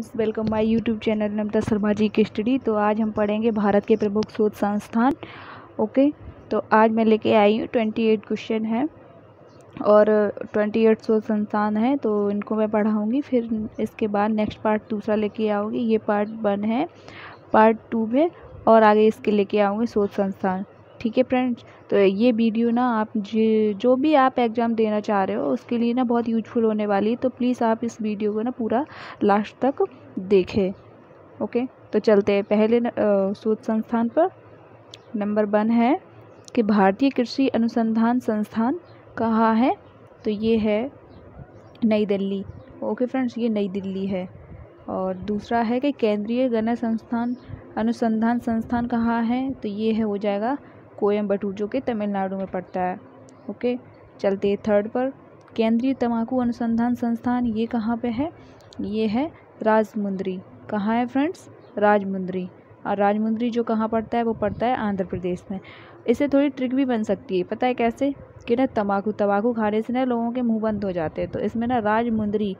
Friends, welcome my YouTube channel Namita Sharma ji की study. तो आज हम पढ़ेंगे भारत के प्रमुख शोध संस्थान। ओके, तो आज मैं लेके आई हूँ 28 क्वेश्चन है और 28 शोध संस्थान है, तो इनको मैं पढ़ाऊँगी। फिर इसके बाद नेक्स्ट पार्ट दूसरा लेके आऊँगी। ये पार्ट 1 है, पार्ट 2 में और आगे इसके लेके आऊँगी शोध संस्थान। ठीक है फ्रेंड्स, तो ये वीडियो ना आप जो भी आप एग्ज़ाम देना चाह रहे हो उसके लिए ना बहुत यूजफुल होने वाली है, तो प्लीज़ आप इस वीडियो को ना पूरा लास्ट तक देखें। ओके, तो चलते हैं पहले शोध संस्थान पर। नंबर 1 है कि भारतीय कृषि अनुसंधान संस्थान कहाँ है, तो ये है नई दिल्ली। ओके फ्रेंड्स, ये नई दिल्ली है। और दूसरा है कि केंद्रीय गन्ना अनुसंधान संस्थान कहाँ है, तो ये है हो जाएगा कोयम्बटूर, जो कि तमिलनाडु में पड़ता है। ओके, चलते थर्ड पर। केंद्रीय तंबाकू अनुसंधान संस्थान ये कहाँ पे है, ये है राजमुंद्री। कहाँ है फ्रेंड्स, राजमुंद्री। और राजमुंद्री जो कहाँ पड़ता है, वो पड़ता है आंध्र प्रदेश में। इससे थोड़ी ट्रिक भी बन सकती है, पता है कैसे, कि ना तंबाकू खाने से ना लोगों के मुंह बंद हो जाते हैं, तो इसमें ना राजमुंद्री।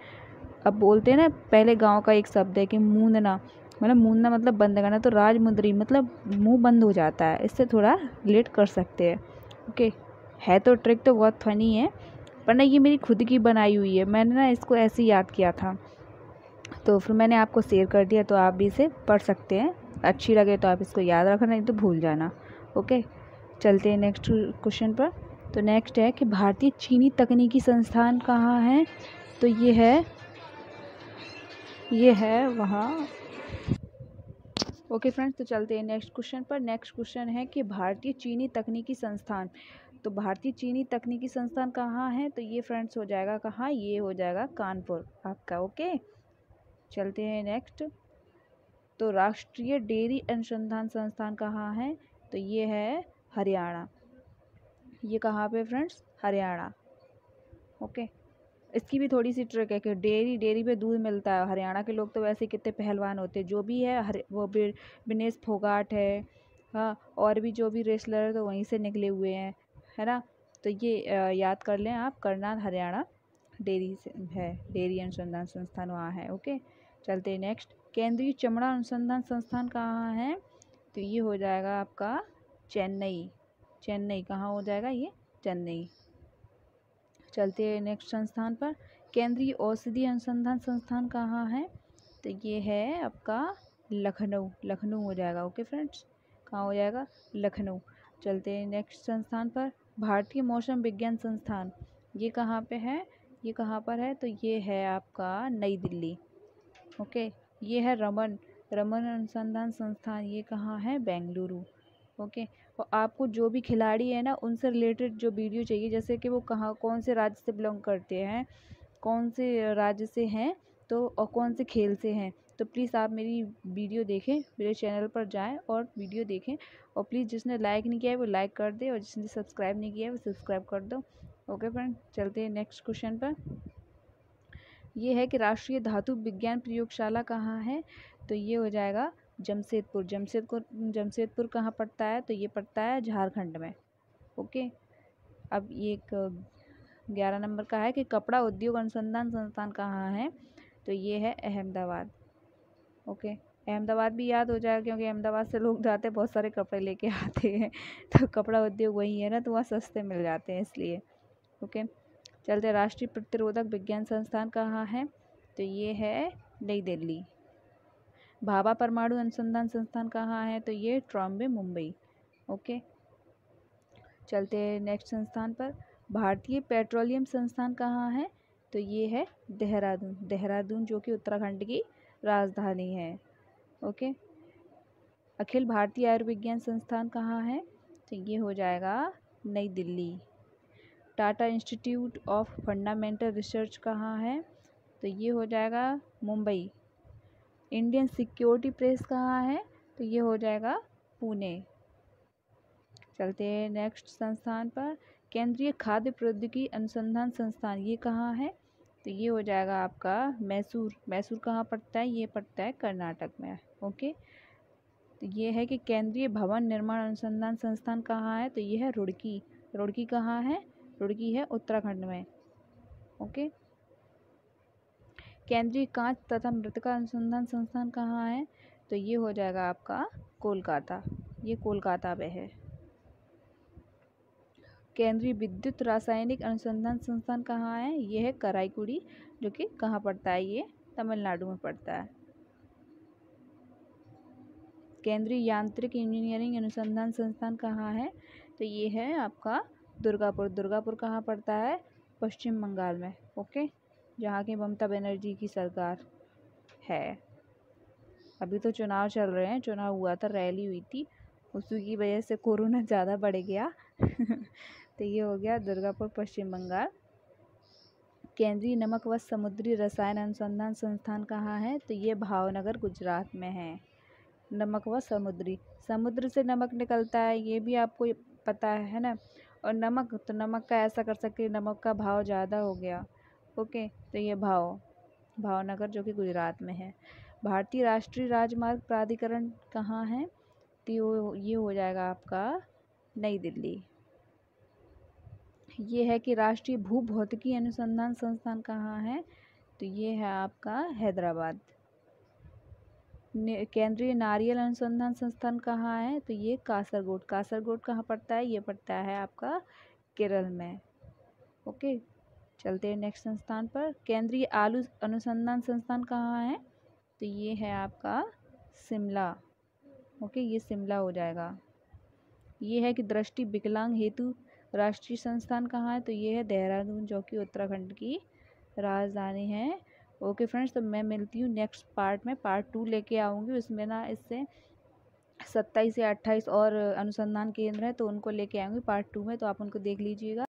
अब बोलते हैं ना, पहले गांव का एक शब्द है कि मूंदना, मतलब मूंदना मतलब बंद करना, तो राजमुंद्री मतलब मुंह बंद हो जाता है। इससे थोड़ा रिलेट कर सकते हैं। ओके, है तो ट्रिक तो बहुत फनी है, पर ना ये मेरी खुद की बनाई हुई है। मैंने ना इसको ऐसे ही याद किया था, तो फिर मैंने आपको शेयर कर दिया, तो आप भी इसे पढ़ सकते हैं। अच्छी लगे तो आप इसको याद रखना, नहीं तो भूल जाना। ओके, चलते हैं नेक्स्ट क्वेश्चन पर। तो नेक्स्ट है कि भारतीय चीनी तकनीकी संस्थान कहाँ है, तो ये है वहाँ। ओके फ्रेंड्स, तो चलते हैं नेक्स्ट क्वेश्चन पर। नेक्स्ट क्वेश्चन है कि भारतीय चीनी तकनीकी संस्थान, तो भारतीय चीनी तकनीकी संस्थान कहाँ है, तो ये फ्रेंड्स हो जाएगा कहाँ, ये हो जाएगा कानपुर आपका। ओके, चलते हैं नेक्स्ट। तो राष्ट्रीय डेयरी अनुसंधान संस्थान कहाँ है, तो ये है हरियाणा। ये कहाँ पे फ्रेंड्स, हरियाणा। ओके, इसकी भी थोड़ी सी ट्रिक है कि डेयरी पे दूध मिलता है। हरियाणा के लोग तो वैसे कितने पहलवान होते हैं, जो भी है वो विनेश फोगाट है, हाँ, और भी जो भी रेसलर है तो वहीं से निकले हुए हैं, है ना। तो ये याद कर लें आप, करनाल हरियाणा डेयरी से है, डेयरी अनुसंधान संस्थान वहाँ है। ओके, चलते हैं नेक्स्ट। केंद्रीय चमड़ा अनुसंधान संस्थान कहाँ है, तो ये हो जाएगा आपका चेन्नई। चेन्नई कहाँ हो जाएगा, ये चेन्नई। चलते हैं नेक्स्ट संस्थान पर। केंद्रीय औषधि अनुसंधान संस्थान कहाँ है, तो ये है आपका लखनऊ। लखनऊ हो जाएगा। ओके फ्रेंड्स, कहाँ हो जाएगा, लखनऊ। चलते हैं नेक्स्ट संस्थान पर। भारतीय मौसम विज्ञान संस्थान, ये कहाँ पे है, ये कहाँ पर है, तो ये है आपका नई दिल्ली। ओके, ये है रमन अनुसंधान संस्थान, ये कहाँ है, बेंगलुरु। ओके, और आपको जो भी खिलाड़ी है ना, उनसे रिलेटेड जो वीडियो चाहिए, जैसे कि वो कहाँ कौन से राज्य से बिलोंग करते हैं, कौन से राज्य से हैं, तो और कौन से खेल से हैं, तो प्लीज़ आप मेरी वीडियो देखें, मेरे चैनल पर जाएं और वीडियो देखें। और प्लीज़ जिसने लाइक नहीं किया है वो लाइक कर दे, और जिसने सब्सक्राइब नहीं किया है वो सब्सक्राइब कर दो। ओके फ्रेंड, चलते हैं नेक्स्ट क्वेश्चन पर। ये है कि राष्ट्रीय धातु विज्ञान प्रयोगशाला कहाँ है, तो ये हो जाएगा जमशेदपुर। जमशेदपुर कहाँ पड़ता है, तो ये पड़ता है झारखंड में। ओके, अब ये एक 11 नंबर का है कि कपड़ा उद्योग अनुसंधान संस्थान कहाँ है, तो ये है अहमदाबाद। ओके, अहमदाबाद भी याद हो जाएगा, क्योंकि अहमदाबाद से लोग जाते हैं, बहुत सारे कपड़े लेके आते हैं, तो कपड़ा उद्योग वही है ना, तो वहाँ सस्ते मिल जाते हैं इसलिए। ओके, चलते। राष्ट्रीय प्रतिरोधक विज्ञान संस्थान कहाँ है, तो ये है नई दिल्ली। भाभा परमाणु अनुसंधान संस्थान कहाँ है, तो ये ट्रॉम्बे, मुंबई। ओके, चलते हैं नेक्स्ट संस्थान पर। भारतीय पेट्रोलियम संस्थान कहाँ है, तो ये है देहरादून। देहरादून जो कि उत्तराखंड की राजधानी है। ओके, अखिल भारतीय आयुर्विज्ञान संस्थान कहाँ है, तो ये हो जाएगा नई Delhi. Tata institute of fundamental research कहाँ है, तो ये हो जाएगा मुंबई। इंडियन सिक्योरिटी प्रेस कहाँ है, तो ये हो जाएगा पुणे। चलते हैं नेक्स्ट संस्थान पर। केंद्रीय खाद्य प्रौद्योगिकी अनुसंधान संस्थान, ये कहाँ है, तो ये हो जाएगा आपका मैसूर। मैसूर कहाँ पड़ता है, ये पड़ता है कर्नाटक में। ओके, तो ये है कि केंद्रीय भवन निर्माण अनुसंधान संस्थान कहाँ है, तो ये है रुड़की। रुड़की कहाँ है, रुड़की है उत्तराखंड में। ओके, केंद्रीय कांच तथा मृत्तिका अनुसंधान संस्थान कहाँ है? तो ये हो जाएगा आपका कोलकाता, ये कोलकाता में है। केंद्रीय विद्युत रासायनिक अनुसंधान संस्थान कहाँ है? ये है कराईकुड़ी, जो कि कहाँ पड़ता है? ये तमिलनाडु में पड़ता है। केंद्रीय यांत्रिक इंजीनियरिंग अनुसंधान संस्थान कहाँ है? तो ये है आपका दुर्गापुर। दुर्गापुर कहाँ पड़ता है? पश्चिम बंगाल में। ओके, जहाँ की ममता बनर्जी की सरकार है। अभी तो चुनाव चल रहे हैं, चुनाव हुआ था, रैली हुई थी, उसी की वजह से कोरोना ज़्यादा बढ़ गया तो ये हो गया दुर्गापुर, पश्चिम बंगाल। केंद्रीय नमक व समुद्री रसायन अनुसंधान संस्थान कहाँ है? तो ये भावनगर, गुजरात में है। नमक व समुद्री, समुद्र से नमक निकलता है, ये भी आपको पता है ना। और नमक, तो नमक का ऐसा कर सकते हैं, नमक का भाव ज़्यादा हो गया। ओके, तो ये भावनगर, जो कि गुजरात में है। भारतीय राष्ट्रीय राजमार्ग प्राधिकरण कहाँ है? तो ये हो जाएगा आपका नई दिल्ली। ये है कि राष्ट्रीय भूभौतिकी अनुसंधान संस्थान कहाँ है? तो ये है आपका हैदराबाद। केंद्रीय नारियल अनुसंधान संस्थान कहाँ है? तो ये कासरगोड। कासरगोड कहाँ पड़ता है? ये पड़ता है आपका केरल में। ओके, चलते हैं नेक्स्ट संस्थान पर। केंद्रीय आलू अनुसंधान संस्थान कहाँ है? तो ये है आपका शिमला। ओके, ये शिमला हो जाएगा। ये है कि दृष्टि विकलांग हेतु राष्ट्रीय संस्थान कहाँ है? तो ये है देहरादून, जो कि उत्तराखंड की राजधानी है। ओके फ्रेंड्स, तो मैं मिलती हूँ नेक्स्ट पार्ट में, पार्ट 2 लेके आऊँगी। उसमें ना इससे 27 या 28 और अनुसंधान केंद्र है, तो उनको लेके आऊँगी पार्ट 2 में, तो आप उनको देख लीजिएगा।